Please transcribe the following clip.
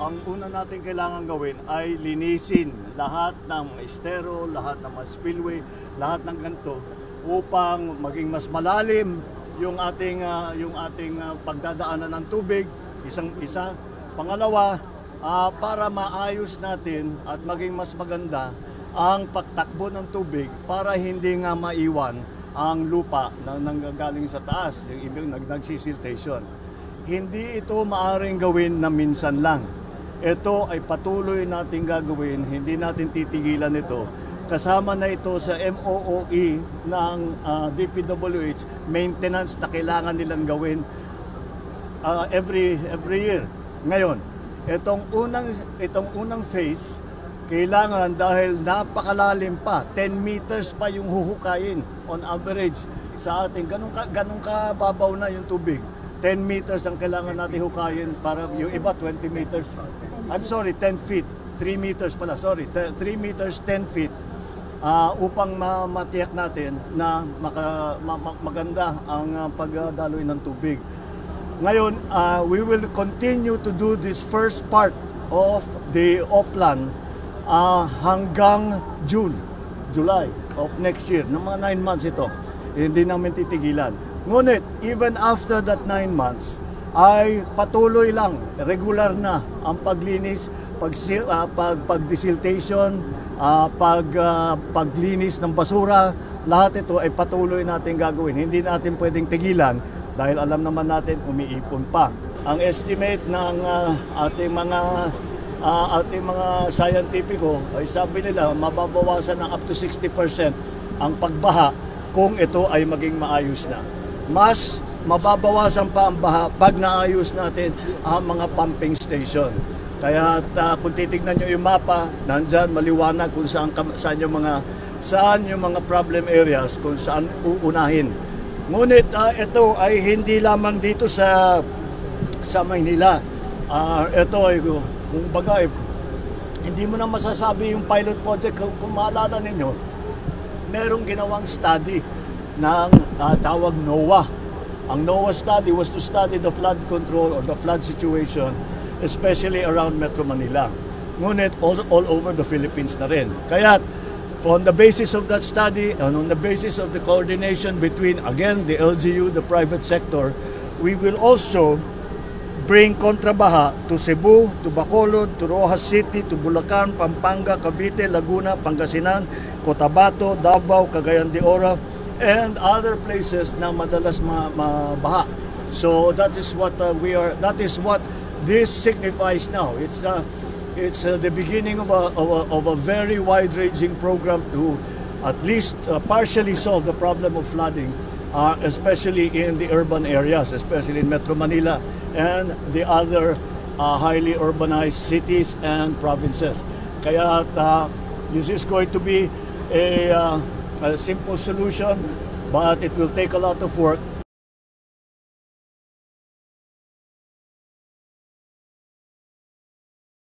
ang una natin kailangan gawin ay linisin lahat ng estero, lahat ng mga spillway, lahat ng ganito upang maging mas malalim yung ating pagdadaanan ng tubig, isang-isa. Pangalawa, para maayos natin at maging mas maganda ang pagtakbo ng tubig para hindi nga maiwan ang lupa na nanggagaling sa taas, yung ibig nagsisiltation. Hindi ito maaaring gawin na minsan lang. Ito ay patuloy nating gagawin, hindi natin titigilan ito. Kasama na ito sa MOOE ng DPWH, maintenance na kailangan nilang gawin every year. Ngayon, itong unang phase, kailangan dahil napakalalim pa, 10 meters pa yung huhukayin on average sa ating, ganun kababaw na yung tubig. 10 meters ang kailangan natin hukayin para yung iba 20 meters. I'm sorry, 10 feet. 3 meters pala, sorry. 3 meters, 10 feet upang matiyak natin na maganda ang pagdaloy ng tubig. Ngayon, we will continue to do this first part of the Oplan hanggang July of next year. Ng mga 9 months ito. Hindi namin titigilan. Ngunit, even after that 9 months, ay patuloy lang, regular na ang paglinis, pag-desiltation, paglinis ng basura, lahat ito ay patuloy natin gagawin. Hindi natin pwedeng tigilan dahil alam naman natin umiipon pa. Ang estimate ng ating mga scientifico ay sabi nila mababawasan ng up to 60% ang pagbaha kung ito ay maging maayos na. Mas mababawasan pa ang baha pag naayos natin ang mga pumping station. Kaya kung titignan nyo yung mapa, nandyan maliwanag kung saan yung mga problem areas, kung saan uunahin. Ngunit ito ay hindi lamang dito sa Maynila. Ito ay kung bagay, hindi mo na masasabi yung pilot project. Kung maalala ninyo, merong ginawang study ng tawag NOAA. Ang NOAA study was to study the flood control or the flood situation, especially around Metro Manila. Ngunit all over the Philippines na rin. Kaya on the basis of that study and on the basis of the coordination between, again, the LGU, the private sector, we will also bring kontrabaha to Cebu, to Bacolod, to Rojas City, to Bulacan, Pampanga, Cavite, Laguna, Pangasinan, Cotabato, Davao, Cagayan de Oro, and other places na madalas mabaha. So that is what that is what this signifies now. It's the beginning of a very wide-ranging program to at least partially solve the problem of flooding, especially in the urban areas, especially in Metro Manila and the other highly urbanized cities and provinces. Kaya this is going to be a simple solution, but it will take a lot of work